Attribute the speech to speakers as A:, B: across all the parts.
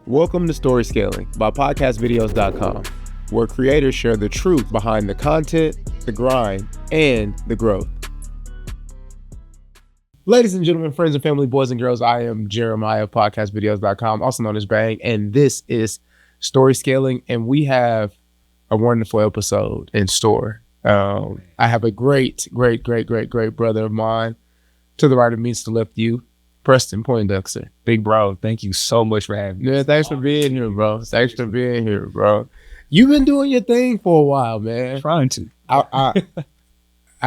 A: Welcome to Story Scaling by podcastvideos.com, where creators share the truth behind the content, the grind, and the growth. Ladies and gentlemen, friends and family, boys and girls, I am Jeremiah of podcastvideos.com, also known as Bang, and this is Story Scaling, and we have a wonderful episode in store. I have a great brother of mine to the right of me, to the left of you, Preston Poindexter.
B: Big bro, thank you so much for having me.
A: Yeah, thanks for being here, bro. Thanks for being here, bro. You've been doing your thing for a while, man.
B: Trying to.
A: I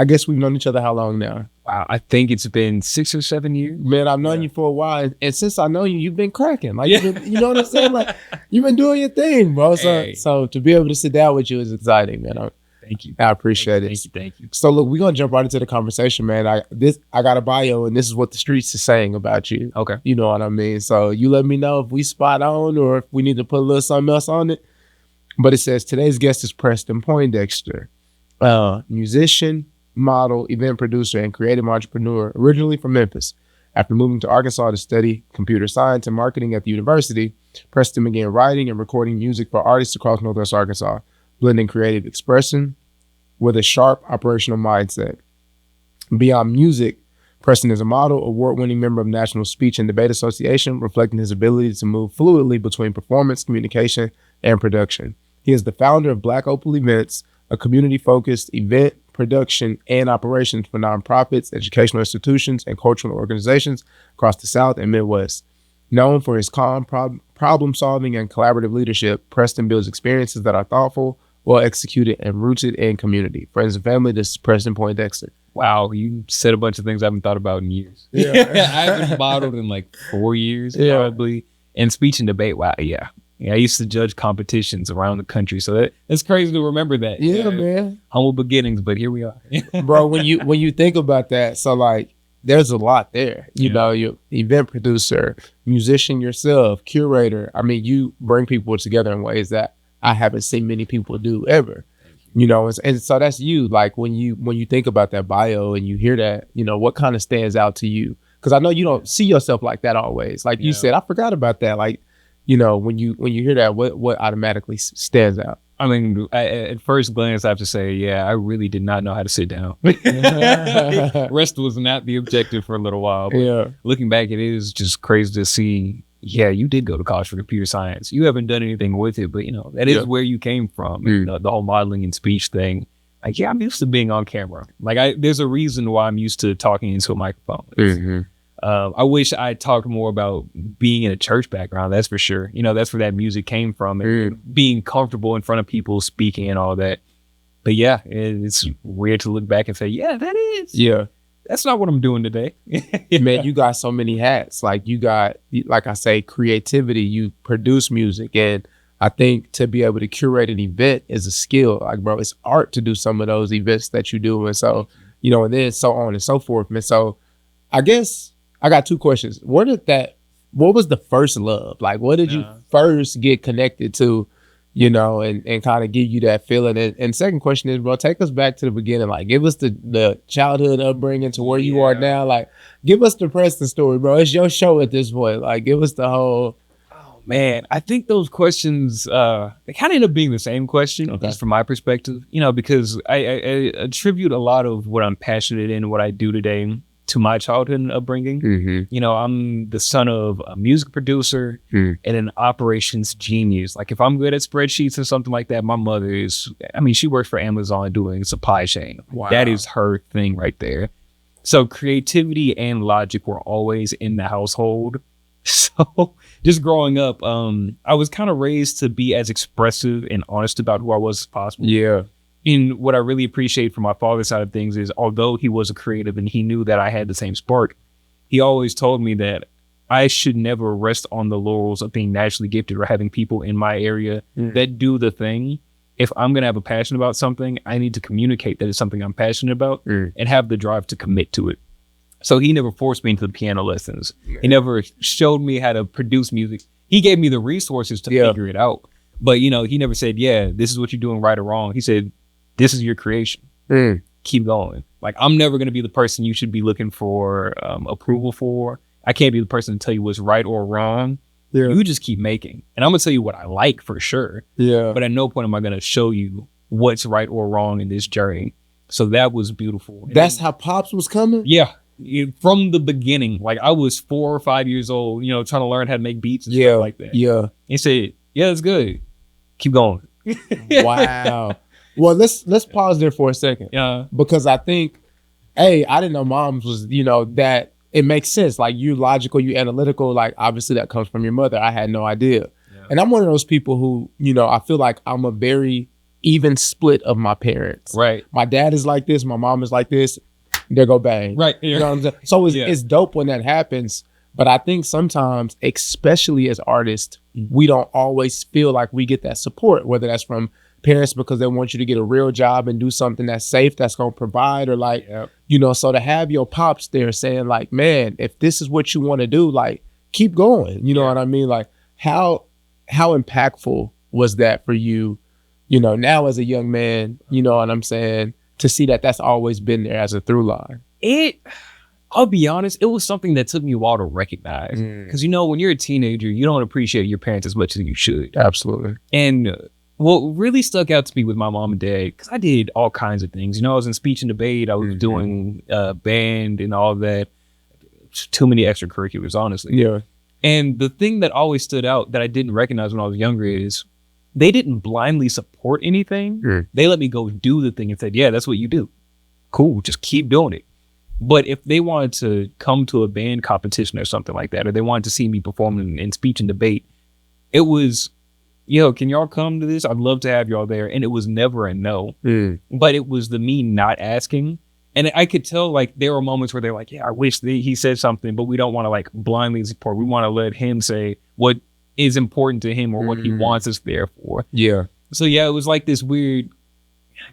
A: guess we've known each other how long now?
B: Wow, I think it's been 6 or 7 years.
A: Man, I've known you for a while, and since I know you, you've been cracking. Like, you've been, you know what I'm saying? Like, you've been doing your thing, bro. So to be able to sit down with you is exciting, man.
B: Thank you.
A: I appreciate it.
B: Thank you.
A: So look, we're gonna jump right into the conversation, man. I got a bio, and this is what the streets is saying about you.
B: Okay.
A: You know what I mean? So you let me know if we spot on or if we need to put a little something else on it. But it says today's guest is Preston Poindexter, musician, model, event producer, and creative entrepreneur, originally from Memphis. After moving to Arkansas to study computer science and marketing at the university, Preston began writing and recording music for artists across Northwest Arkansas, blending creative expression with a sharp operational mindset. Beyond music, Preston is a model, award-winning member of National Speech and Debate Association, reflecting his ability to move fluidly between performance, communication, and production. He is the founder of Black Opal Events, a community-focused event production and operations for nonprofits, educational institutions, and cultural organizations across the South and Midwest. Known for his calm problem-solving and collaborative leadership, Preston builds experiences that are thoughtful, well executed, and rooted in community. Friends and family, this is Preston Poindexter.
B: Wow, you said a bunch of things I haven't thought about in years.
A: Yeah.
B: I haven't modeled in like 4 years, probably. And speech and debate, wow, yeah. I used to judge competitions around the country, so it's crazy to remember that.
A: Yeah, man.
B: Humble beginnings, but here we are.
A: Bro, when you think about that, so like, there's a lot there. You know, you're event producer, musician yourself, curator. I mean, you bring people together in ways that I haven't seen many people do ever. You know, and so that's you. Like when you think about that bio and you hear that, you know, what kind of stands out to you? Because I know you don't see yourself like that always. Like you said, I forgot about that. Like, you know, when you hear that, what automatically stands out?
B: I mean, at first glance, I have to say, yeah, I really did not know how to sit down. Rest was not the objective for a little while. But looking back, it is just crazy to see. Yeah, you did go to college for computer science. You haven't done anything with it, but you know, that is where you came from. The whole modeling and speech thing. Like, yeah, I'm used to being on camera. Like, there's a reason why I'm used to talking into a microphone. I wish I talked more about being in a church background, that's for sure. You know, that's where that music came from, and being comfortable in front of people speaking and all that. But yeah, it's weird to look back and say, yeah, that is. Yeah. That's not what I'm doing today.
A: Man, you got so many hats. Like you got, like I say, creativity, you produce music. And I think to be able to curate an event is a skill. Like, bro, it's art to do some of those events that you do. And so, you know, and then so on and so forth. And so I guess I got two questions. What was the first love? Like, what did you first get connected to, you know, and kind of give you that feeling? And second question is, bro, take us back to the beginning. Like, give us the childhood upbringing to where you are now. Like, give us the Preston story, bro. It's your show at this point. Like, give us the whole.
B: Oh, man. I think those questions, they kind of end up being the same question, just from my perspective, you know, because I attribute a lot of what I'm passionate in, what I do today, to my childhood upbringing. You know, I'm the son of a music producer and an operations genius. Like, if I'm good at spreadsheets or something like that, my mother is, I mean, she works for Amazon doing supply chain. Wow. That is her thing right there. So creativity and logic were always in the household. So just growing up, I was kind of raised to be as expressive and honest about who I was as possible.
A: Yeah.
B: And what I really appreciate from my father's side of things is, although he was a creative and he knew that I had the same spark, he always told me that I should never rest on the laurels of being naturally gifted or having people in my area that do the thing. If I'm going to have a passion about something, I need to communicate that it's something I'm passionate about and have the drive to commit to it. So he never forced me into the piano lessons. He never showed me how to produce music. He gave me the resources to figure it out. But, you know, he never said, yeah, this is what you're doing right or wrong. He said, this is your creation. Keep going. Like, I'm never going to be the person you should be looking for approval for. I can't be the person to tell you what's right or wrong.
A: Yeah.
B: You just keep making. And I'm going to tell you what I like for sure.
A: Yeah.
B: But at no point am I going to show you what's right or wrong in this journey. So that was beautiful. And
A: that's how Pops was coming?
B: Yeah. From the beginning. Like I was 4 or 5 years old, you know, trying to learn how to make beats and stuff like that.
A: Yeah.
B: He said, yeah, it's good. Keep going.
A: Wow. Well, let's pause there for a second.
B: Yeah.
A: Because I think, I didn't know moms was, you know, that it makes sense. Like you logical, you analytical, like obviously that comes from your mother. I had no idea. Yeah. And I'm one of those people who, you know, I feel like I'm a very even split of my parents.
B: Right.
A: My dad is like this, my mom is like this. There go bang.
B: Right. Yeah.
A: You know what I'm saying? So it's dope when that happens. But I think sometimes, especially as artists, we don't always feel like we get that support, whether that's from parents because they want you to get a real job and do something that's safe, that's going to provide, or like, you know, so to have your pops there saying like, man, if this is what you want to do, like keep going. You know what I mean? Like how impactful was that for you, you know, now as a young man, you know what I'm saying, to see that that's always been there as a through line?
B: I'll be honest, it was something that took me a while to recognize. Because, you know, when you're a teenager, you don't appreciate your parents as much as you should.
A: Absolutely.
B: And what really stuck out to me with my mom and dad, because I did all kinds of things. You know, I was in speech and debate. I was doing band and all that. Too many extracurriculars, honestly.
A: Yeah.
B: And the thing that always stood out that I didn't recognize when I was younger is they didn't blindly support anything. They let me go do the thing and said, yeah, that's what you do. Cool, just keep doing it. But if they wanted to come to a band competition or something like that, or they wanted to see me perform in speech and debate, it was, yo, can y'all come to this? I'd love to have y'all there. And it was never a no. But it was the me not asking. And I could tell, like, there were moments where they're like, yeah, I wish he said something, but we don't want to, like, blindly support. We want to let him say what is important to him or what he wants us there for.
A: Yeah.
B: So, yeah, it was like this weird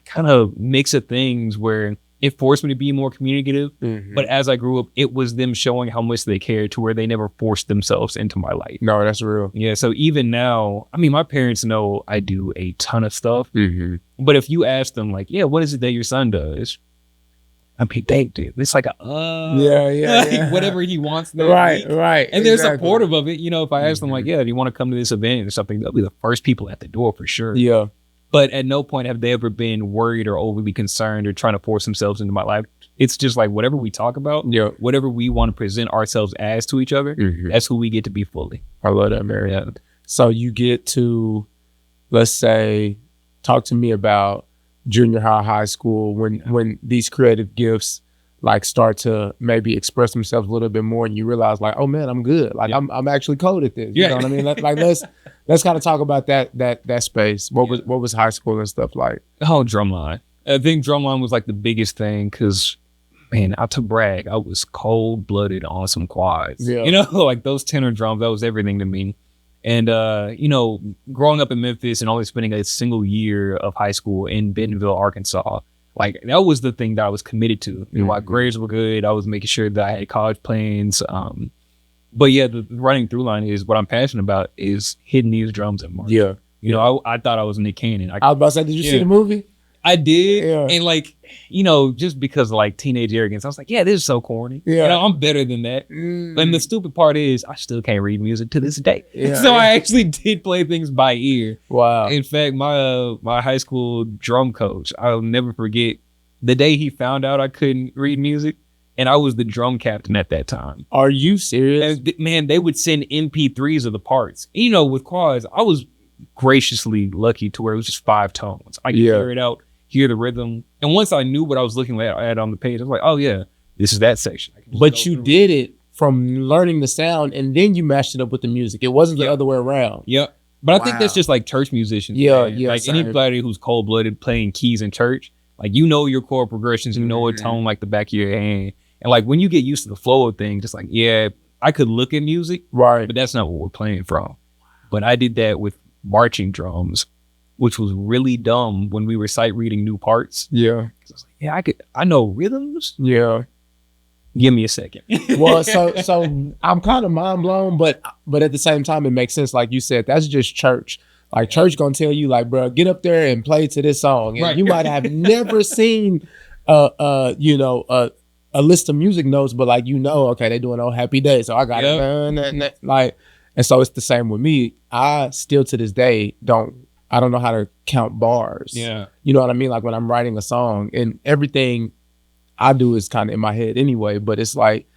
B: kind of mix of things where it forced me to be more communicative. But as I grew up, it was them showing how much they cared to where they never forced themselves into my life.
A: No, that's real.
B: Yeah. So even now, I mean, my parents know I do a ton of stuff. But if you ask them like, yeah, what is it that your son does? I mean, they do. It's like whatever he wants.
A: Right.
B: And they're supportive of it. You know, if I ask them like, yeah, do you want to come to this event or something? They'll be the first people at the door for sure.
A: Yeah.
B: But at no point have they ever been worried or overly concerned or trying to force themselves into my life. It's just like whatever we talk about, whatever we want to present ourselves as to each other, that's who we get to be fully.
A: I love that, Mary. Yeah. So you get to, let's say, talk to me about junior high school, when these creative gifts like start to maybe express themselves a little bit more, and you realize like, oh man, I'm good. Like I'm actually cold at this. You know what I mean? Like let's kind of talk about that space. What was high school and stuff like?
B: Oh, drumline. I think drumline was like the biggest thing because, man, not to brag, I was cold-blooded on some quads.
A: Yeah.
B: You know, like those tenor drums, that was everything to me. And, you know, growing up in Memphis and only spending a single year of high school in Bentonville, Arkansas, like that was the thing that I was committed to. You know, my grades were good. I was making sure that I had college plans. But yeah, the running through line is what I'm passionate about is hitting these drums at March.
A: Yeah.
B: You know, I thought I was Nick Cannon.
A: I was about to say, did you see the movie?
B: I did.
A: Yeah.
B: And like, you know, just because of like teenage arrogance, I was like, yeah, this is so corny.
A: Yeah.
B: You know, I'm better than that. And the stupid part is I still can't read music to this day. So I actually did play things by ear.
A: Wow.
B: In fact, my high school drum coach, I'll never forget the day he found out I couldn't read music. And I was the drum captain at that time.
A: Are you serious?
B: And man, they would send MP3s of the parts. You know, with quads, I was graciously lucky to where it was just 5 tones. I could hear it out, hear the rhythm. And once I knew what I was looking at on the page, I was like, oh yeah, this is that section.
A: But you did it from learning the sound and then you mashed it up with the music. It wasn't the other way around.
B: Yep. But I think that's just like church musicians.
A: Yeah.
B: Like
A: same.
B: anybody who's cold-blooded playing keys in church, like you know your chord progressions, you know a tone like the back of your hand. And like when you get used to the flow of things, just like, yeah, I could look at music,
A: right,
B: but that's not what we're playing from. But I did that with marching drums, which was really dumb when we were sight reading new parts.
A: Yeah.
B: I was like, yeah, I know rhythms.
A: Yeah.
B: Give me a second.
A: Well, so I'm kind of mind blown, but at the same time, it makes sense. Like you said, that's just church. Like church gonna tell you, like, bro, get up there and play to this song. And you might have never seen, a list of music notes, but like, okay, they're doing Oh Happy Day, so I got it. Like, And so it's the same with me. I still to this day don't know how to count bars.
B: Yeah.
A: You know what I mean? Like when I'm writing a song, and everything I do is kind of in my head anyway, but it's like,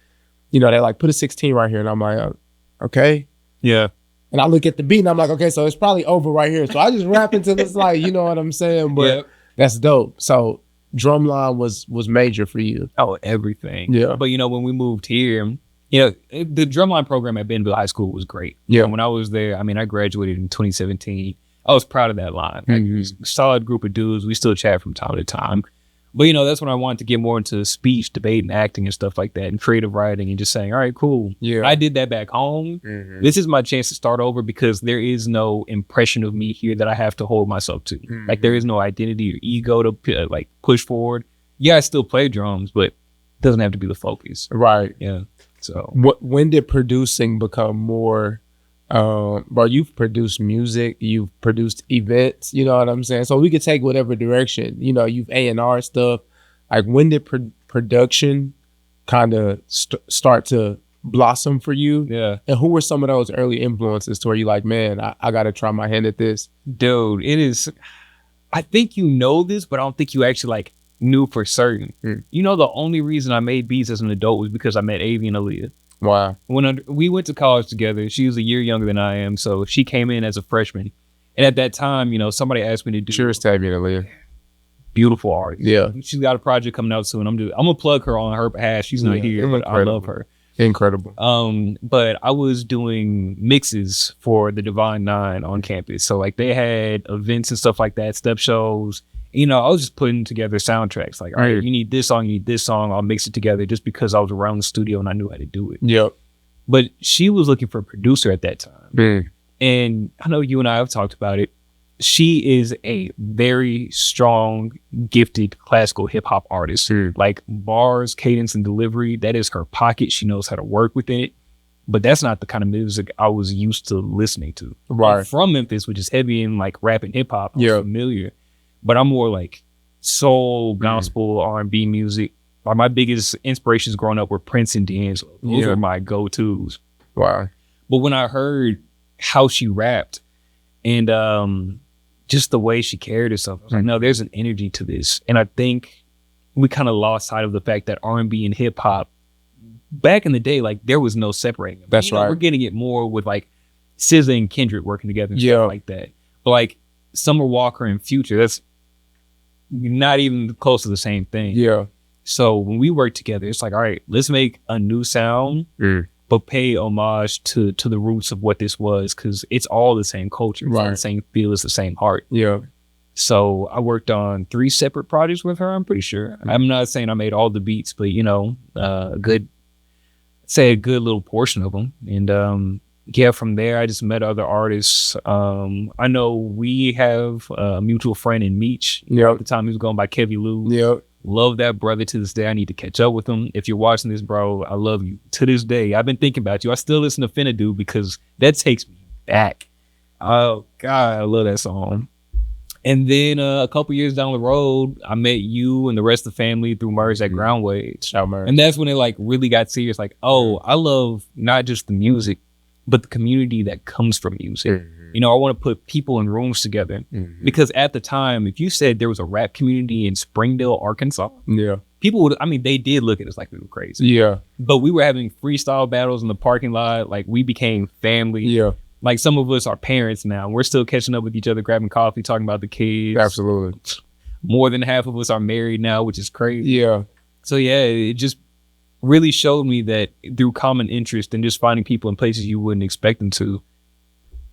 A: you know, they like put a 16 right here, and I'm like, okay.
B: Yeah.
A: And I look at the beat and I'm like, okay, so it's probably over right here. So I just rap until it's like, you know what I'm saying? But that's dope. So drumline was major for you.
B: Oh, everything.
A: Yeah.
B: But, you know, when we moved here, you know, the drumline program at Bentonville High School was great.
A: Yeah.
B: And when I was there, I mean, I graduated in 2017. I was proud of that line.
A: Mm-hmm.
B: Solid group of dudes. We still chat from time to time. But, you know, that's when I wanted to get more into speech, debate, and acting and stuff like that, and creative writing, and just saying, all right, cool.
A: Yeah.
B: I did that back home.
A: Mm-hmm.
B: This is my chance to start over, because there is no impression of me here that I have to hold myself to.
A: Mm-hmm.
B: Like, there is no identity or ego to like push forward. Yeah, I still play drums, but it doesn't have to be the focus.
A: Right.
B: Yeah. So
A: when did producing become more, bro, you've produced music, you've produced events, you know what I'm saying? So we could take whatever direction, you know, you've A&R stuff. Like when did production kind of start to blossom for you?
B: yeah.
A: And who were some of those early influences to where you like, man, I got to try my hand at this?
B: Dude, it is, I think you know this, but I don't think you actually like knew for certain. You know, the only reason I made beats as an adult was because I met Avi and Aaliyah.
A: Wow.
B: When we went to college together, she was a year younger than I am, so she came in as a freshman. And at that time, you know, somebody asked me to do.
A: Cheers to Avi and Aaliyah.
B: Beautiful artist.
A: Yeah.
B: She's got a project coming out soon. I'm gonna plug her on her behalf. She's not here, but I love her.
A: Incredible.
B: But I was doing mixes for the Divine Nine on campus. So like they had events and stuff like that, step shows. You know, I was just putting together soundtracks. Like, all right, you need this song, you need this song. I'll mix it together, just because I was around the studio and I knew how to do it.
A: Yep.
B: But she was looking for a producer at that time. And I know you and I have talked about it. She is a very strong, gifted classical hip hop artist. Like bars, cadence, and delivery, that is her pocket. She knows how to work with it. But that's not the kind of music I was used to listening to.
A: Right.
B: I'm from Memphis, which is heavy in like rap and hip hop. I'm familiar. But I'm more like soul, gospel, R&B music. Like my biggest inspirations growing up were Prince and D'Angelo. Those were my go-tos.
A: Wow.
B: But when I heard how she rapped and just the way she carried herself, I was like, no, there's an energy to this. And I think we kind of lost sight of the fact that R&B and hip hop, back in the day, like there was no separating them.
A: That's right.
B: We're getting it more with like SZA and Kendrick working together and stuff like that. But like Summer Walker and Future, that's not even close to the same thing.
A: Yeah.
B: So when we work together, it's like, all right, let's make a new sound, but pay homage to the roots of what this was, because it's all the same culture. It's all the same feel. It's the same heart.
A: Yeah.
B: So I worked on 3 separate projects with her, I'm pretty sure. I'm not saying I made all the beats, but, you know, a good little portion of them. And from there, I just met other artists. I know we have a mutual friend in Meech. At the time, he was going by Kevy Lou. Love that brother to this day. I need to catch up with him. If you're watching this, bro, I love you. To this day, I've been thinking about you. I still listen to Finna Do because that takes me back. Oh, God, I love that song. And then a couple years down the road, I met you and the rest of the family through Merge at Ground Wage. And that's when it like really got serious. Like, oh, I love not just the music, but the community that comes from music. You know, I want to put people in rooms together because at the time, if you said there was a rap community in Springdale, Arkansas, people would, I mean, they did look at us like we were crazy. But we were having freestyle battles in the parking lot. Like we became family. Like some of us are parents now. We're still catching up with each other, grabbing coffee, talking about the kids.
A: Absolutely.
B: More than half of us are married now, which is crazy. So yeah, it just really showed me that through common interest and just finding people in places you wouldn't expect them to,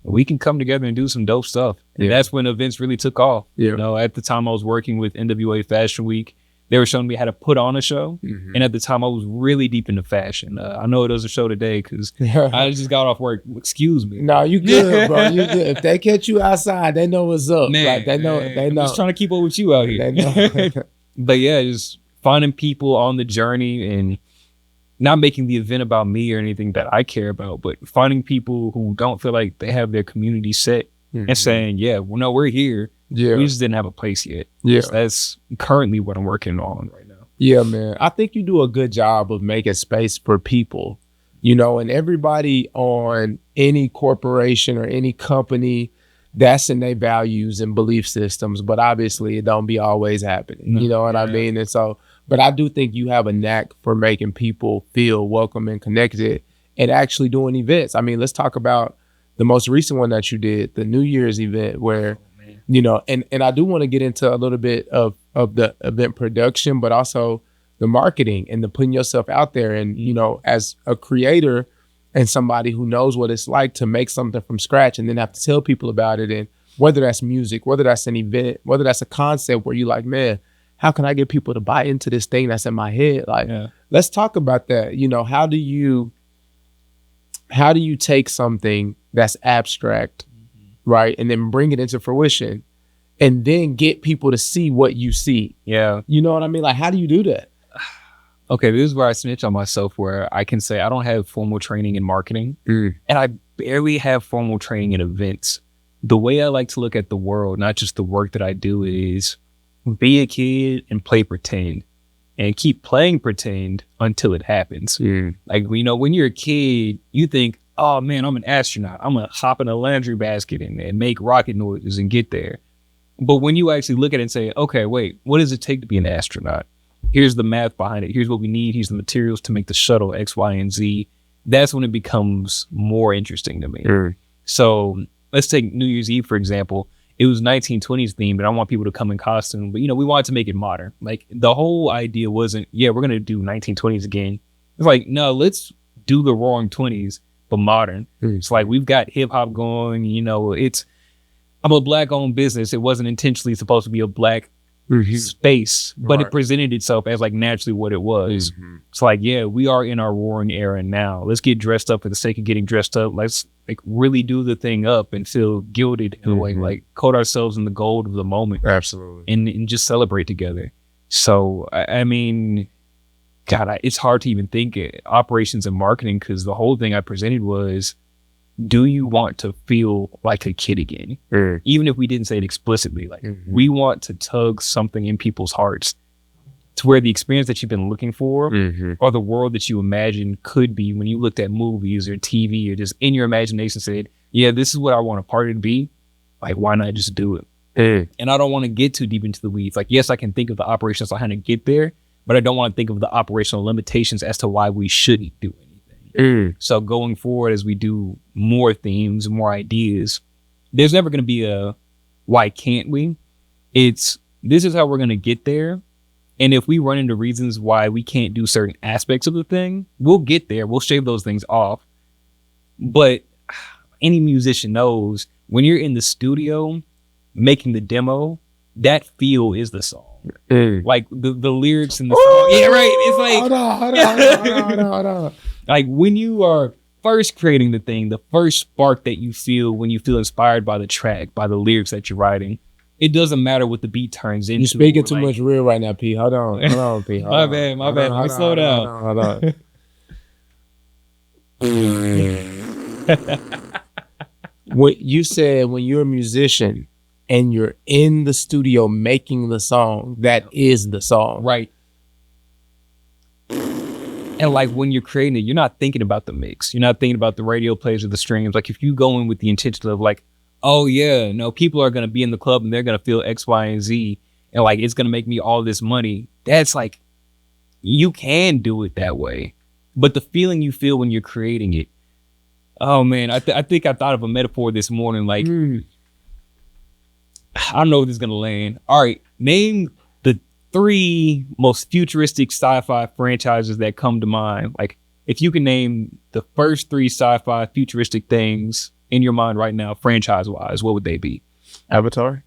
B: we can come together and do some dope stuff. And that's when events really took off. You know, at the time I was working with NWA Fashion Week. They were showing me how to put on a show. And at the time I was really deep into fashion. I know it does a show today because I just got off work. Excuse me.
A: No, you good, bro. You good. If they catch you outside, they know what's up.
B: Man,
A: like, they know.
B: I'm just trying to keep up with you out here.
A: They know.
B: But yeah, just finding people on the journey and not making the event about me or anything that I care about, but finding people who don't feel like they have their community set and saying, yeah, well, no, we're here. We just didn't have a place yet. So that's currently what I'm working on right now.
A: Yeah, man. I think you do a good job of making space for people. And everybody on any corporation or any company, that's in their values and belief systems, but obviously it don't be always happening. You know what I mean? And so, but I do think you have a knack for making people feel welcome and connected and actually doing events. I mean, let's talk about the most recent one that you did, the New Year's event where, and I do want to get into a little bit of the event production, but also the marketing and the putting yourself out there. And, as a creator and somebody who knows what it's like to make something from scratch and then have to tell people about it. And whether that's music, whether that's an event, whether that's a concept where you're like, man, how can I get people to buy into this thing that's in my head? Like, let's talk about that. How do you take something that's abstract, right, and then bring it into fruition and then get people to see what you see?
B: Yeah.
A: You know what I mean? Like, how do you do that?
B: Okay, this is where I snitch on myself, where I can say I don't have formal training in marketing and I barely have formal training in events. The way I like to look at the world, not just the work that I do, is be a kid and play pretend and keep playing pretend until it happens. Like, when you're a kid, you think, oh man, I'm an astronaut. I'm going to hop in a laundry basket and make rocket noises and get there. But when you actually look at it and say, okay, wait, what does it take to be an astronaut? Here's the math behind it. Here's what we need. Here's the materials to make the shuttle X, Y, and Z. That's when it becomes more interesting to me. So let's take New Year's Eve, for example. It was 1920s themed, and I want people to come in costume. But, we wanted to make it modern. Like, the whole idea wasn't, we're going to do 1920s again. It's like, no, let's do the roaring 20s, but modern. It's like, we've got hip hop going, I'm a black owned business. It wasn't intentionally supposed to be a black space, but it presented itself as like naturally what it was. It's like, we are in our roaring era now. Let's get dressed up for the sake of getting dressed up. Let's like really do the thing up and feel gilded in a way, like coat ourselves in the gold of the moment.
A: Absolutely.
B: And just celebrate together. So, I mean, God, it's hard to even think operations and marketing, because the whole thing I presented was, do you want to feel like a kid again? Even if we didn't say it explicitly, like we want to tug something in people's hearts to where the experience that you've been looking for or the world that you imagine could be when you looked at movies or TV or just in your imagination said, this is what I want a party to be. Like, why not just do it? And I don't want to get too deep into the weeds. Like, yes, I can think of the operations on how to get there, but I don't want to think of the operational limitations as to why we shouldn't do anything. So going forward, as we do more themes, more ideas, there's never going to be a why can't we? It's this is how we're going to get there. And if we run into reasons why we can't do certain aspects of the thing, we'll get there. We'll shave those things off. But any musician knows when you're in the studio making the demo, that feel is the song. Like the lyrics in the song. Yeah, right. It's like hold on. Like when you are first creating the thing, the first spark that you feel when you feel inspired by the track, by the lyrics that you're writing, it doesn't matter what the beat turns into.
A: You're speaking too much real right now, P. Hold on, P.
B: My bad. Let me slow down.
A: Hold on. What you said, when you're a musician and you're in the studio making the song, that is the song.
B: Right. And like when you're creating it, you're not thinking about the mix. You're not thinking about the radio plays or the streams. Like if you go in with the intention of like, oh yeah, no, people are going to be in the club and they're going to feel X, Y, and Z. And like, it's going to make me all this money. That's like, you can do it that way. But the feeling you feel when you're creating it. Oh man, I think I thought of a metaphor this morning. Like, I don't know if this is going to land. All right, name the 3 most futuristic sci-fi franchises that come to mind. Like, if you can name the first 3 sci-fi futuristic things in your mind right now, franchise-wise, what would they be?
A: Avatar.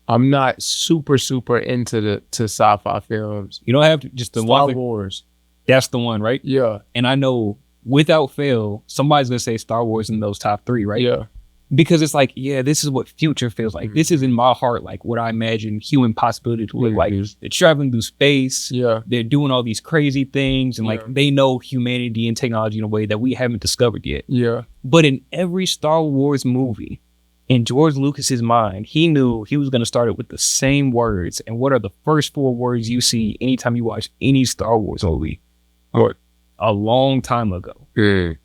A: I'm not super into sci-fi films.
B: You don't have to just the
A: Star Wars.
B: That's the one, right?
A: Yeah.
B: And I know without fail, somebody's gonna say Star Wars in those top 3, right?
A: Yeah.
B: Because it's like, yeah, this is what future feels like. This is in my heart, like what I imagine human possibility to look like. They're traveling through space.
A: Yeah.
B: They're doing all these crazy things, and like they know humanity and technology in a way that we haven't discovered yet.
A: Yeah.
B: But in every Star Wars movie, in George Lucas's mind, he knew he was going to start it with the same words. And what are the first 4 words you see anytime you watch any Star Wars movie?
A: What?
B: A long time ago.
A: Mm.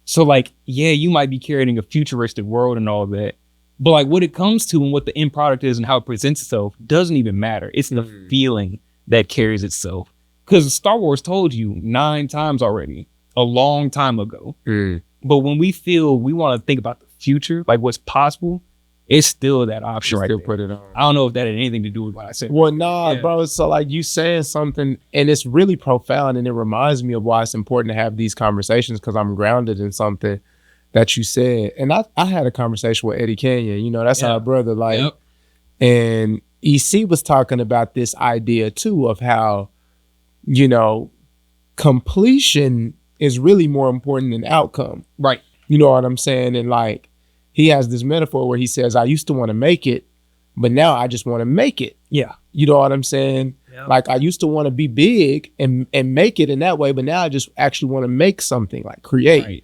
B: So like, yeah, you might be creating a futuristic world and all that, but like what it comes to and what the end product is and how it presents itself doesn't even matter. It's the feeling that carries itself. Because Star Wars told you 9 times already, a long time ago.
A: Mm.
B: But when we feel we want to think about the future, like what's possible, it's still that option right there.
A: Put it on.
B: I don't know if that had anything to do with what I said.
A: Well, bro. So like you saying something, and it's really profound, and it reminds me of why it's important to have these conversations, because I'm grounded in something that you said. And I had a conversation with Eddie Canyon. You know, that's our brother. Like, and EC was talking about this idea too of how, you know, completion is really more important than outcome.
B: Right.
A: You know what I'm saying? And like, he has this metaphor where he says, I used to want to make it, but now I just want to make it.
B: Yeah.
A: You know what I'm saying? Yeah. Like, I used to want to be big and make it in that way, but now I just actually want to make something, like create. Right.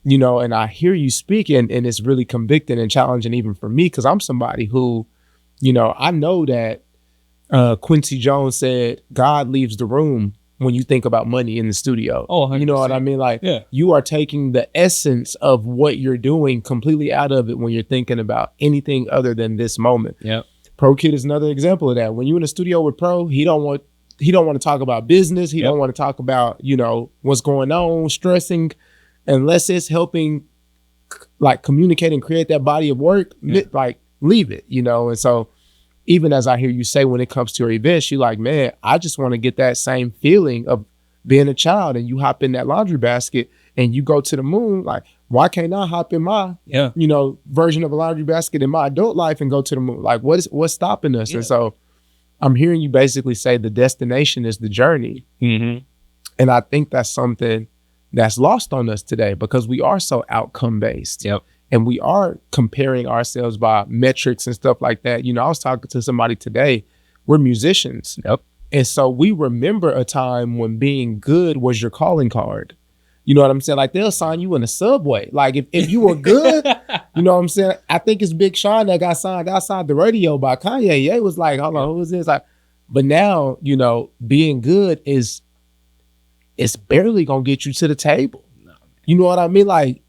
A: You know, and I hear you speaking, and it's really convicting and challenging even for me, because I'm somebody who, you know, I know that Quincy Jones said, God leaves the room when you think about money in the studio.
B: Oh, 100%.
A: You know what I mean? Like, you are taking the essence of what you're doing completely out of it when you're thinking about anything other than this moment.
B: Yeah.
A: Pro Kid is another example of that. When you're in the studio with Pro, he don't want to talk about business. He don't want to talk about, you know, what's going on, stressing, unless it's helping like communicate and create that body of work, like leave it, you know? And so even as I hear you say, when it comes to your events, you're like, man, I just want to get that same feeling of being a child, and you hop in that laundry basket and you go to the moon. Like, why can't I hop in my, you know, version of a laundry basket in my adult life and go to the moon? Like, what's stopping us? And so I'm hearing you basically say the destination is the journey.
B: Mm-hmm.
A: And I think that's something that's lost on us today, because we are so outcome based.
B: Yep.
A: And we are comparing ourselves by metrics and stuff like that. You know, I was talking to somebody today. We're musicians.
B: Yep.
A: And so we remember a time when being good was your calling card. You know what I'm saying? Like, they'll sign you in the subway. Like, if you were good, you know what I'm saying? I think it's Big Sean that got signed outside the radio by Kanye. Ye was like, hold on, who is this? Like, but now, you know, being good it's barely gonna get you to the table. No. You know what I mean? Like,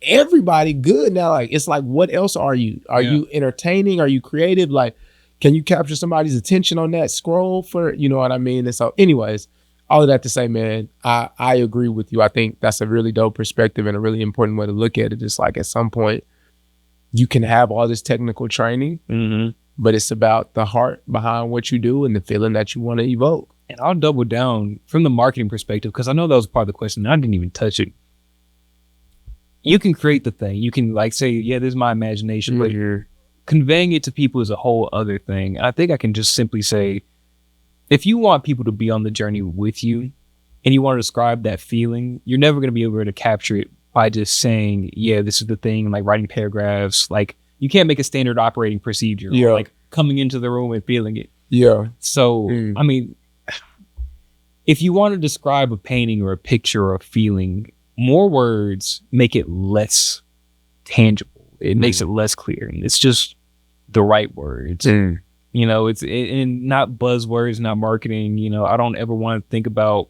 A: everybody good now. Like, it's like, what else are you? Are you entertaining? Are you creative? Like, can you capture somebody's attention on that scroll for, you know what I mean? And so anyways, all of that to say, man, I agree with you. I think that's a really dope perspective and a really important way to look at it. It's like, at some point you can have all this technical training, but it's about the heart behind what you do and the feeling that you want to evoke.
B: And I'll double down from the marketing perspective, because I know that was part of the question and I didn't even touch it. You can create the thing. You can like say, yeah, this is my imagination, but conveying it to people is a whole other thing. I think I can just simply say, if you want people to be on the journey with you and you want to describe that feeling, you're never going to be able to capture it by just saying, yeah, this is the thing, like writing paragraphs. Like, you can't make a standard operating procedure, like coming into the room and feeling it.
A: Yeah.
B: So, I mean, if you want to describe a painting or a picture or a feeling, more words make it less tangible. It makes it less clear. And it's just the right words. You know, and not buzzwords, not marketing. You know, I don't ever want to think about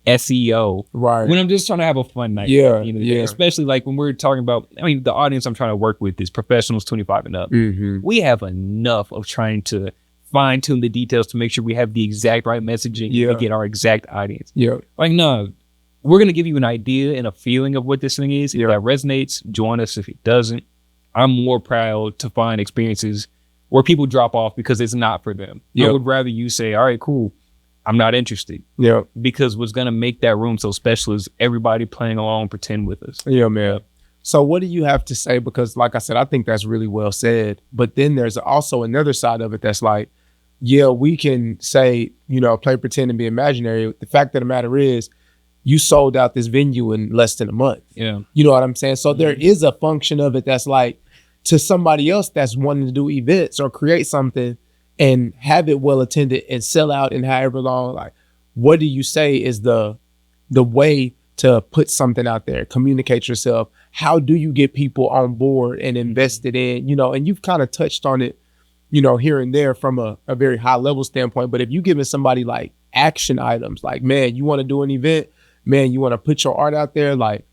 B: SEO when I'm just trying to have a fun night. Especially like when we're talking about, I mean, the audience I'm trying to work with is professionals 25 and up. We have enough of trying to fine tune the details to make sure we have the exact right messaging and get our exact audience. Like, no, we're going to give you an idea and a feeling of what this thing is. If that resonates, join us. If it doesn't, I'm more proud to find experiences where people drop off because it's not for them. I would rather you say, all right, cool, I'm not interested. Because what's going to make that room so special is everybody playing along, pretend with us.
A: Yeah, man. So what do you have to say? Because like I said, I think that's really well said. But then there's also another side of it that's like, yeah, we can say, you know, play pretend and be imaginary. The fact of the matter is, you sold out this venue in less than a month. You know what I'm saying? So there is a function of it that's like, to somebody else that's wanting to do events or create something and have it well attended and sell out in however long, like, what do you say is the way to put something out there, communicate yourself? How do you get people on board and invested in, and you've kind of touched on it, here and there from a very high level standpoint. But if you giving somebody like action items, like, man, you want to do an event, man, you want to put your art out there, like,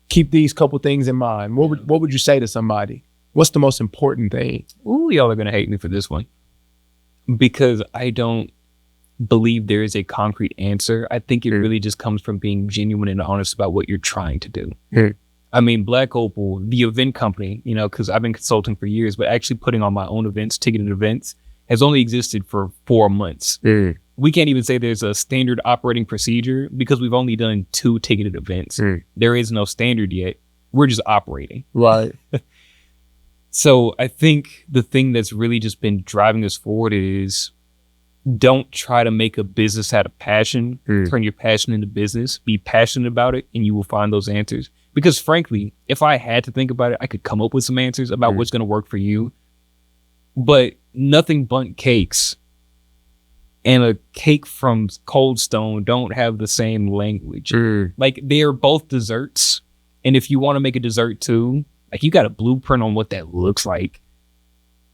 A: keep these couple things in mind. What would you say to somebody? What's the most important thing?
B: Ooh, y'all are going to hate me for this one, because I don't believe there is a concrete answer. I think it really just comes from being genuine and honest about what you're trying to do. I mean, Black Opal, the event company, because I've been consulting for years, but actually putting on my own events, ticketed events, has only existed for 4 months. We can't even say there's a standard operating procedure because we've only done 2 ticketed events. There is no standard yet. We're just operating.
A: Right.
B: So I think the thing that's really just been driving us forward is don't try to make a business out of passion. Turn your passion into business. Be passionate about it, and you will find those answers. Because frankly, if I had to think about it, I could come up with some answers about what's going to work for you. But nothing but cakes and a cake from Cold Stone don't have the same language. Like, they are both desserts. And if you want to make a dessert too, like, you got a blueprint on what that looks like.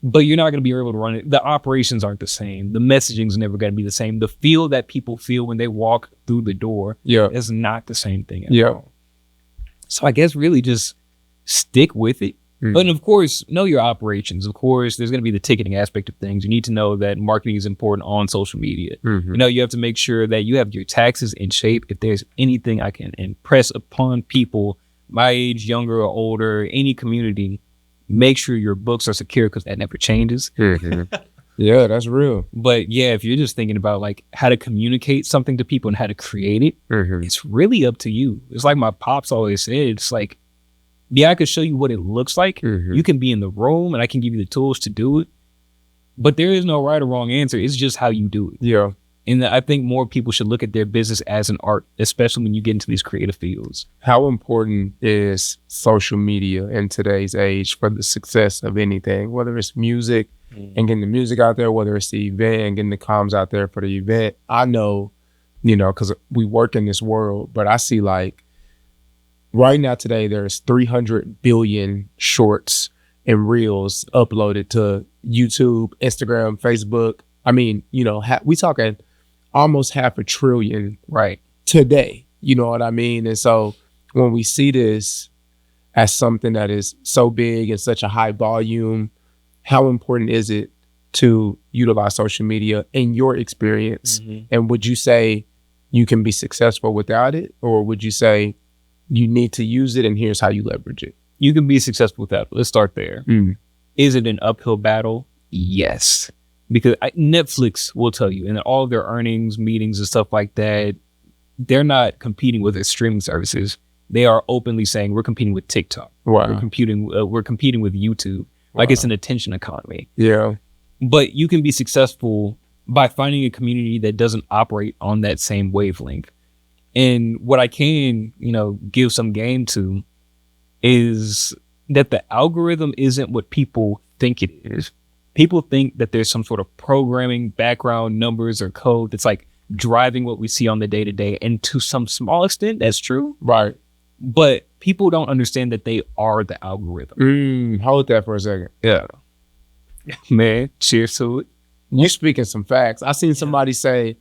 B: But you're not going to be able to run it. The operations aren't the same. The messaging's never going to be the same. The feel that people feel when they walk through the door is not the same thing at all. So I guess really just stick with it. But of course, know your operations. Of course, there's going to be the ticketing aspect of things. You need to know that marketing is important on social media. You have to make sure that you have your taxes in shape. If there's anything I can impress upon people my age, younger or older, any community, make sure your books are secure, because that never changes.
A: Yeah, that's real.
B: But yeah, if you're just thinking about like how to communicate something to people and how to create it, it's really up to you. It's like my pops always said, it's like, yeah, I could show you what it looks like. You can be in the room and I can give you the tools to do it. But there is no right or wrong answer. It's just how you do it.
A: Yeah.
B: And I think more people should look at their business as an art, especially when you get into these creative fields.
A: How important is social media in today's age for the success of anything, whether it's music and getting the music out there, whether it's the event and getting the comms out there for the event? I know, because we work in this world, but I see like right now today, there's 300 billion shorts and reels uploaded to YouTube, Instagram, Facebook. I mean, we talking almost 500 billion today. You know what I mean? And so when we see this as something that is so big and such a high volume, how important is it to utilize social media in your experience? And would you say you can be successful without it? Or would you say you need to use it and here's how you leverage it?
B: You can be successful without it. Let's start there. Is it an uphill battle? Yes. Because Netflix will tell you, and all of their earnings, meetings and stuff like that, they're not competing with their streaming services. They are openly saying we're competing with TikTok.
A: Wow.
B: We're competing with YouTube. Like, it's an attention economy.
A: Yeah.
B: But you can be successful by finding a community that doesn't operate on that same wavelength. And what I can, give some game to is that the algorithm isn't what people think it is. People think that there's some sort of programming background, numbers or code that's like driving what we see on the day to day. And to some small extent, that's true.
A: Right.
B: But people don't understand that they are the algorithm.
A: Hold that for a second.
B: Yeah. Man, cheers to it.
A: You speaking some facts. I seen somebody say,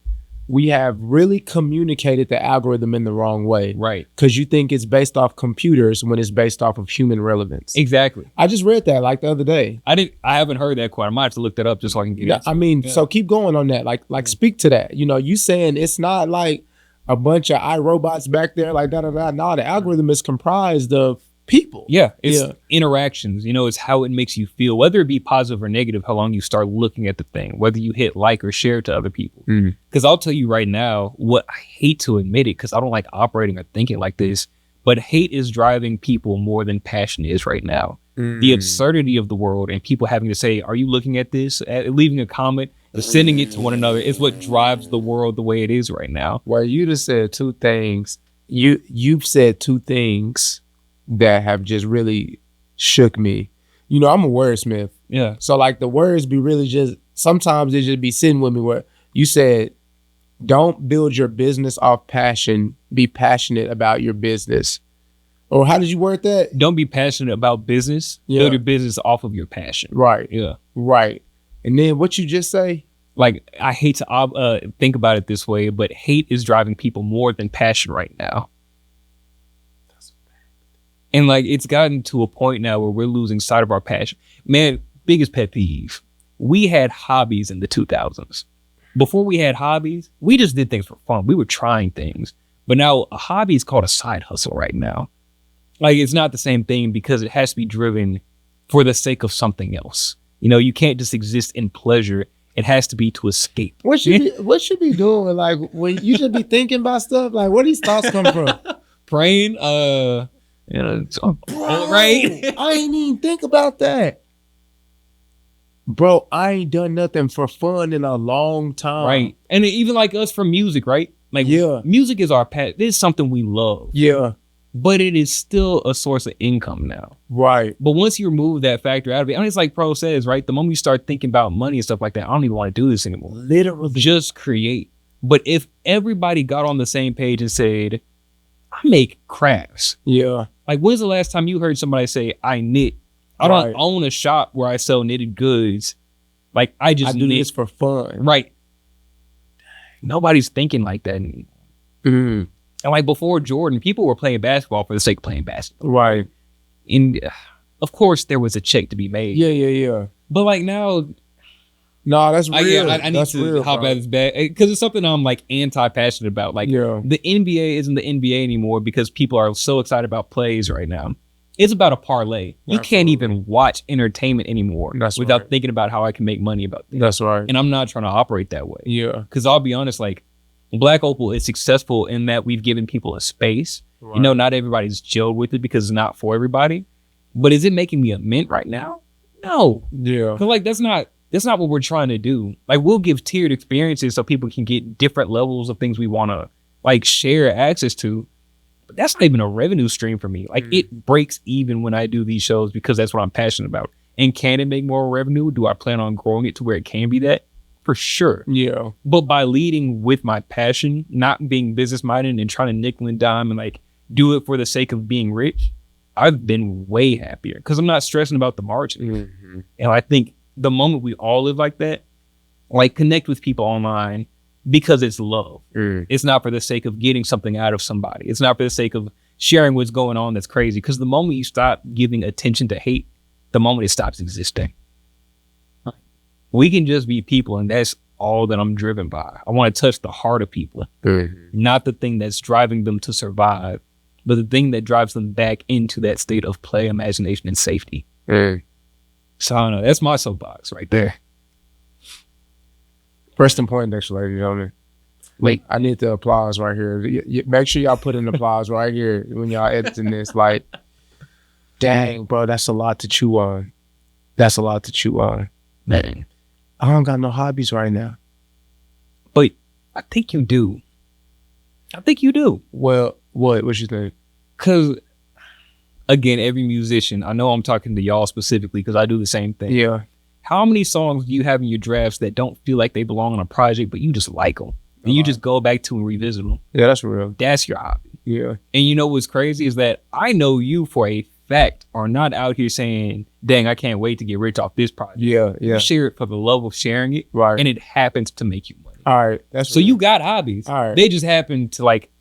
A: we have really communicated the algorithm in the wrong way.
B: Right.
A: Because you think it's based off computers when it's based off of human relevance.
B: Exactly.
A: I just read that like the other day.
B: I haven't heard that quite. I might have to look that up just so I can get it.
A: So keep going on that. Like speak to that. You saying it's not like a bunch of iRobots back there like da-da-da. No, the algorithm is comprised of people.
B: Yeah, it's interactions. It's how it makes you feel, whether it be positive or negative, how long you start looking at the thing, whether you hit like or share to other people. Because I'll tell you right now, what I hate to admit it, because I don't like operating or thinking like this, but hate is driving people more than passion is right now. The absurdity of the world and people having to say, are you looking at this? Leaving a comment, sending it to one another is what drives the world the way it is right now.
A: Well, you just said two things. You've said two things that have just really shook me. I'm a wordsmith.
B: Yeah.
A: So like the words be really just, sometimes they just be sitting with me where you said Don't build your business off passion. Be passionate about your business. Or how did you word that?
B: Don't be passionate about business.
A: Yeah.
B: Build your business off of your passion.
A: Right.
B: Yeah.
A: Right. And then what you just say?
B: Like, I hate to think about it this way, but hate is driving people more than passion right now. And like, it's gotten to a point now where we're losing sight of our passion. Man, biggest pet peeve. We had hobbies in the 2000s. Before we had hobbies, we just did things for fun. We were trying things. But now a hobby is called a side hustle right now. Like, it's not the same thing because it has to be driven for the sake of something else. You know, you can't just exist in pleasure. It has to be to escape.
A: What should be doing? Like, when you should be thinking about stuff? Like, where these thoughts come from?
B: Praying,
A: Bro,
B: right?
A: I ain't even think about that. Bro, I ain't done nothing for fun in a long time.
B: Right. And even like us for music, right? Like,
A: yeah,
B: music is our passion. This is something we love.
A: Yeah.
B: But it is still a source of income now.
A: Right.
B: But once you remove that factor out of it, I mean, it's like Pro says, right? The moment you start thinking about money and stuff like that, I don't even want to do this anymore.
A: Literally.
B: Just create. But if everybody got on the same page and said, I make crafts.
A: Yeah.
B: Like, when's the last time you heard somebody say, I knit? I don't own a shop where I sell knitted goods. Like, I do
A: this for fun.
B: Right. Nobody's thinking like that anymore.
A: Mm.
B: And like before Jordan, people were playing basketball for the sake of playing basketball.
A: Right.
B: And of course, there was a check to be made.
A: Yeah.
B: But like now...
A: No, that's real.
B: I need to hop at this bag because it's something I'm like anti-passionate about. Like, the NBA isn't the NBA anymore because people are so excited about plays right now. It's about a parlay. You can't even watch entertainment anymore without thinking about how I can make money about this.
A: That's right.
B: And I'm not trying to operate that way.
A: Yeah.
B: Because I'll be honest, like, Black Opal is successful in that we've given people a space. Right. You know, not everybody's gelled with it because it's not for everybody. But is it making me a mint right now? No.
A: Yeah.
B: Because like that's not what we're trying to do. Like, we'll give tiered experiences so people can get different levels of things we want to like share access to. But that's not even a revenue stream for me. Like, it breaks even when I do these shows because that's what I'm passionate about. And can it make more revenue? Do I plan on growing it to where it can be that? For sure.
A: Yeah.
B: But by leading with my passion, not being business minded and trying to nickel and dime and like do it for the sake of being rich, I've been way happier because I'm not stressing about the margin. Mm-hmm. And I think the moment we all live like that, like connect with people online because it's love. It's not for the sake of getting something out of somebody. It's not for the sake of sharing what's going on that's crazy. Because the moment you stop giving attention to hate, the moment it stops existing. We can just be people, and that's all that I'm driven by. I want to touch the heart of people, not the thing that's driving them to survive, but the thing that drives them back into that state of play, imagination, and safety. So I don't know. That's my soapbox right there.
A: Preston Poindexter, ladies and gentlemen.
B: Wait,
A: I need the applause right here. Make sure y'all put in applause right here when y'all editing this. Like, dang, bro, that's a lot to chew on. That's a lot to chew on.
B: Man,
A: I don't got no hobbies right now.
B: But I think you do.
A: Well, what you think?
B: Because, again, every musician, I know I'm talking to y'all specifically because I do the same thing.
A: Yeah.
B: How many songs do you have in your drafts that don't feel like they belong on a project, but you just like them? And you just go back to and revisit them?
A: Yeah, that's real.
B: That's your hobby.
A: Yeah.
B: And you know what's crazy is that I know you for a fact are not out here saying, dang, I can't wait to get rich off this project.
A: Yeah.
B: You share it for the love of sharing it.
A: Right.
B: And it happens to make you money.
A: All right. That's
B: so real. You got hobbies.
A: All right.
B: They just happen to like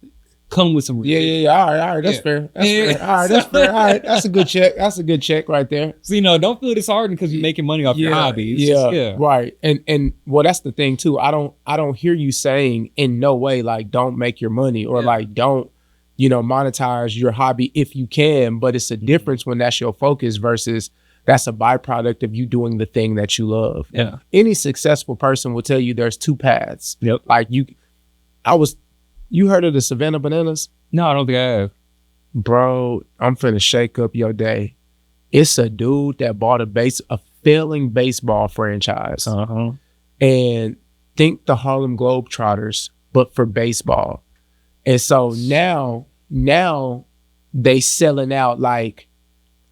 B: come with some.
A: Yeah. All right. That's fair. Fair. All right. That's fair. All right. That's a good check. That's a good check right there.
B: So, don't feel disheartened because you're making money off your hobbies.
A: Yeah. Right. And well, that's the thing too. I don't hear you saying in no way like don't make your money or like don't, monetize your hobby if you can, but it's a difference when that's your focus versus that's a byproduct of you doing the thing that you love.
B: Yeah.
A: Any successful person will tell you there's two paths.
B: Yep.
A: Like you heard of the Savannah Bananas?
B: No, I don't think I have.
A: Bro, I'm finna shake up your day. It's a dude that bought a failing baseball franchise. And think the Harlem Globetrotters, but for baseball. And so now they selling out like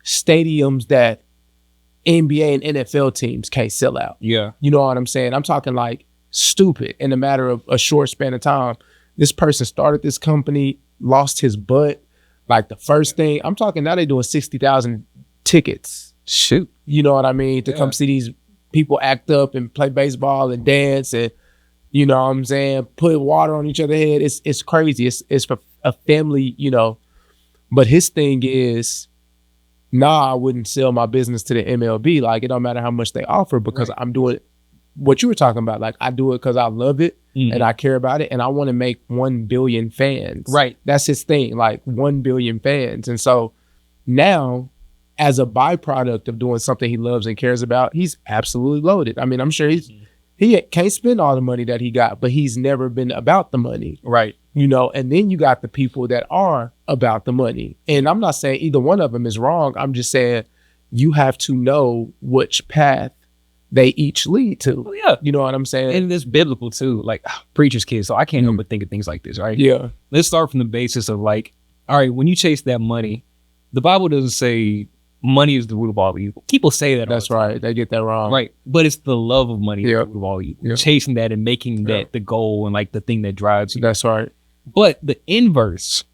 A: stadiums that NBA and NFL teams can't sell out.
B: Yeah.
A: You know what I'm saying? I'm talking like stupid in a matter of a short span of time. This person started this company, lost his butt. Like the first thing, I'm talking now, they doing 60,000 tickets.
B: Shoot.
A: You know what I mean? To come see these people act up and play baseball and dance and, you know what I'm saying, put water on each other's head. It's crazy. It's for a family, you know. But his thing is, I wouldn't sell my business to the MLB. Like, it don't matter how much they offer because I'm doing what you were talking about. Like, I do it because I love it and I care about it and I want to make 1 billion fans.
B: Right.
A: That's his thing, like 1 billion fans. And so now, as a byproduct of doing something he loves and cares about, he's absolutely loaded. I mean, I'm sure he can't spend all the money that he got, but he's never been about the money.
B: Right.
A: You know, and then you got the people that are about the money. And I'm not saying either one of them is wrong. I'm just saying you have to know which path they each lead to.
B: Oh, yeah.
A: You know what I'm saying?
B: And it's biblical too. Like, preacher's kids. So I can't help but think of things like this, right?
A: Yeah.
B: Let's start from the basis of like, all right, when you chase that money, the Bible doesn't say money is the root of all evil. People say that.
A: That's right. They get that wrong.
B: Right. But it's the love of money that's the root of all evil. Chasing that and making that the goal and like the thing that drives you.
A: That's right.
B: But the inverse,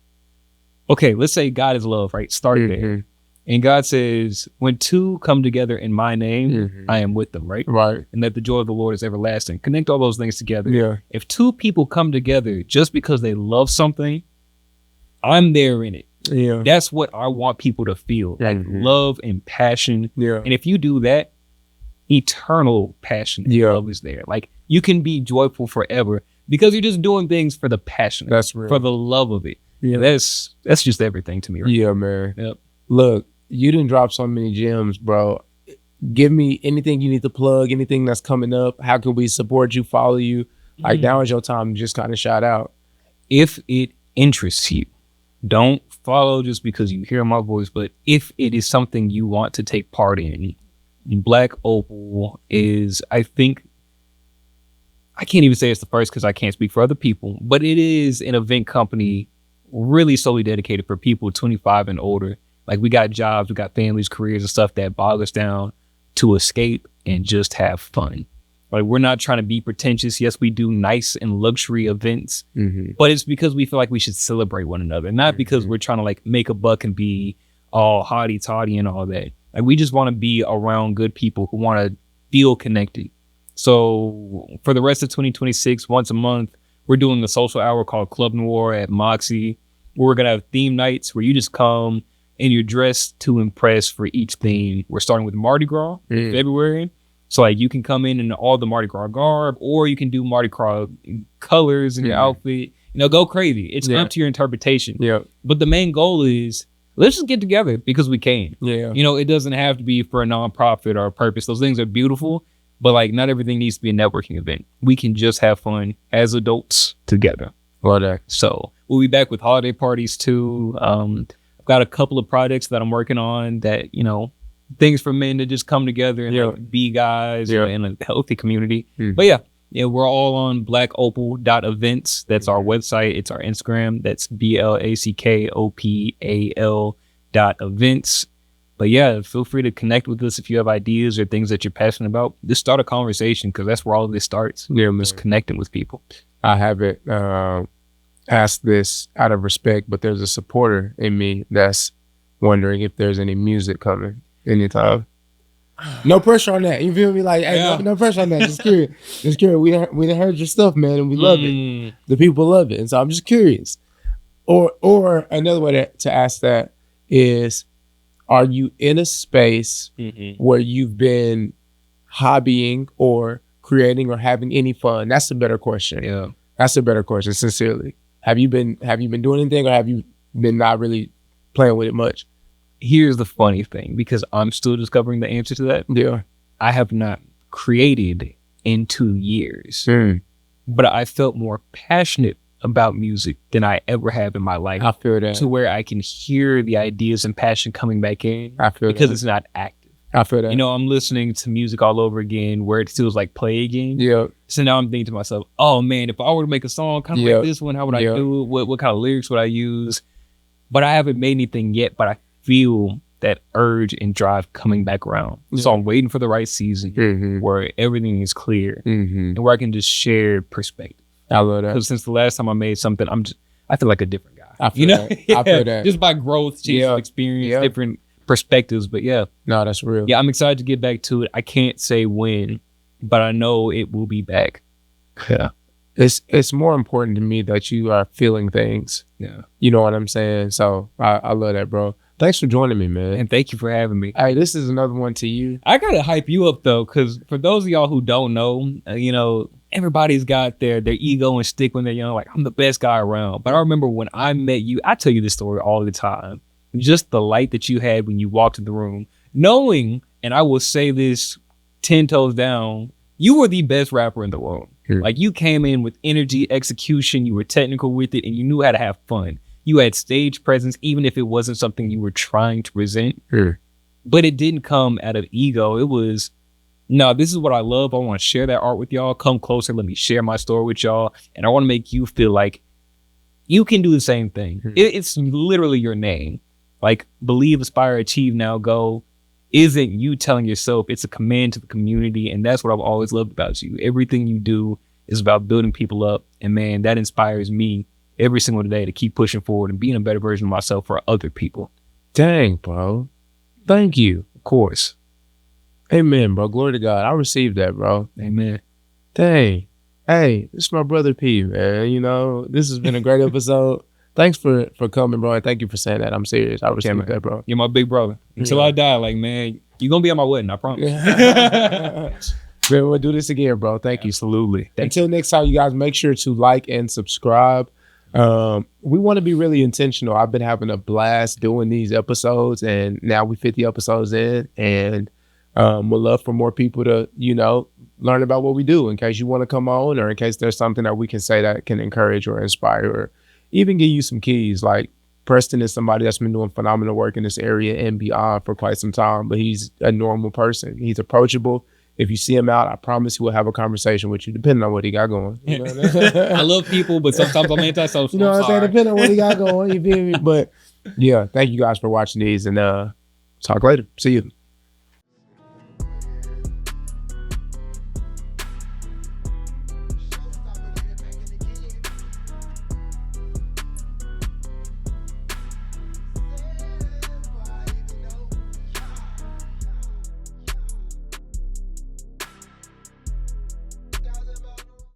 B: okay, let's say God is love, right? Start there. And God says, when two come together in my name, I am with them, right?
A: Right.
B: And that the joy of the Lord is everlasting. Connect all those things together.
A: Yeah.
B: If two people come together just because they love something, I'm there in it.
A: Yeah.
B: That's what I want people to feel. Like love and passion.
A: Yeah.
B: And if you do that, eternal passion and love is there. Like you can be joyful forever because you're just doing things for the passion.
A: That's real.
B: For the love of it. Yeah. That's just everything to me. Right?
A: Yeah, man.
B: Yep.
A: Look, you didn't drop so many gems, bro. Give me anything you need to plug, anything that's coming up. How can we support you, follow you? Like now is your time to just kind of shout out.
B: If it interests you, don't follow just because you hear my voice, but if it is something you want to take part in, Black Opal is, I think, I can't even say it's the first because I can't speak for other people, but it is an event company really solely dedicated for people 25 and older. Like we got jobs, we got families, careers and stuff that bog us down to escape and just have fun. Like we're not trying to be pretentious. Yes, we do nice and luxury events, but it's because we feel like we should celebrate one another, not because we're trying to like make a buck and be all hotty toddy and all that. Like we just want to be around good people who want to feel connected. So for the rest of 2026, once a month, we're doing a social hour called Club Noir at Moxie, where we're going to have theme nights where you just come and you're dressed to impress for each theme. We're starting with Mardi Gras in February. So like you can come in all the Mardi Gras garb, or you can do Mardi Gras colors in your outfit. You know, go crazy. It's up to your interpretation. Yeah. But the main goal is let's just get together because we can. Yeah. You know, it doesn't have to be for a nonprofit or a purpose. Those things are beautiful, but like not everything needs to be a networking event. We can just have fun as adults together. So we'll be back with holiday parties too. I've got a couple of projects that I'm working on that, you know, things for men to just come together and like, be guys in a healthy community. But yeah, we're all on blackopal.events. That's our website. It's our Instagram. That's BLACKOPAL.events. But yeah, feel free to connect with us if you have ideas or things that you're passionate about. Just start a conversation because that's where all of this starts. Yeah, just connecting with people.
A: I haven't asked this out of respect, but there's a supporter in me that's wondering if there's any music coming anytime. No pressure on that. You feel me? Like, hey, no pressure on that. Just curious. Just curious. We done heard your stuff, man, and we love it. The people love it, and so I'm just curious. Or another way to ask that is, are you in a space where you've been hobbying or creating or having any fun? That's a better question. Yeah, that's a better question. Sincerely, have you been doing anything, or have you been not really playing with it much?
B: Here's the funny thing, because I'm still discovering the answer to that. Yeah, I have not created in 2 years, but I felt more passionate about music than I ever have in my life.
A: I feel that.
B: To where I can hear the ideas and passion coming back in.
A: I feel
B: because
A: that.
B: It's not active.
A: I feel that.
B: You know, I'm listening to music all over again where it feels like play again.
A: Yeah.
B: So now I'm thinking to myself, oh man, if I were to make a song kind of like this one, how would I do it? What kind of lyrics would I use? But I haven't made anything yet, but I feel that urge and drive coming back around. So I'm waiting for the right season where everything is clear and where I can just share perspective.
A: I love that.
B: Because since the last time I made something, I feel like a different guy.
A: I feel that. I feel that.
B: Just by growth, experience, different perspectives. But yeah.
A: No, that's real.
B: Yeah, I'm excited to get back to it. I can't say when, but I know it will be back.
A: Yeah. It's more important to me that you are feeling things.
B: Yeah.
A: You know what I'm saying? So I love that, bro. Thanks for joining me, man.
B: And thank you for having me.
A: Hey, this is another one to you.
B: I gotta hype you up though, because for those of y'all who don't know, everybody's got their ego and stick when they're young. Like, I'm the best guy around. But I remember when I met you, I tell you this story all the time. Just the light that you had when you walked in the room, knowing, and I will say this 10 toes down, you were the best rapper in the world. Like, you came in with energy, execution, you were technical with it, and you knew how to have fun. You had stage presence, even if it wasn't something you were trying to present. But it didn't come out of ego. It was, no, this is what I love. I want to share that art with y'all. Come closer. Let me share my story with y'all. And I want to make you feel like you can do the same thing. It's literally your name. Like, believe, aspire, achieve, now go. Isn't you telling yourself, it's a command to the community. And that's what I've always loved about you. Everything you do is about building people up. And man, that inspires me every single day to keep pushing forward and being a better version of myself for other people.
A: Dang, bro. Thank you.
B: Of course.
A: Amen, bro. Glory to God. I received that, bro.
B: Amen.
A: Dang. Hey, this is my brother P, man. This has been a great episode. Thanks for coming, bro, and thank you for saying that. I'm serious. I received that, bro.
B: You're my big brother. Until I die, like, man, you're going to be at my wedding, I promise.
A: Man, we'll do this again, bro. Thank you.
B: Absolutely.
A: Until next time, you guys, make sure to like and subscribe. We want to be really intentional. I've been having a blast doing these episodes, and now we 50 episodes in, and we'd love for more people to, learn about what we do in case you want to come on, or in case there's something that we can say that can encourage or inspire or even give you some keys. Like, Preston is somebody that's been doing phenomenal work in this area and beyond for quite some time, but he's a normal person. He's approachable. If you see him out, I promise he will have a conversation with you, depending on what he got going. You know what I mean?
B: I love people, but sometimes I'm antisocial.
A: You know what I'm saying? Depending on what he got going, you feel me? But yeah, thank you guys for watching these, and talk later. See you.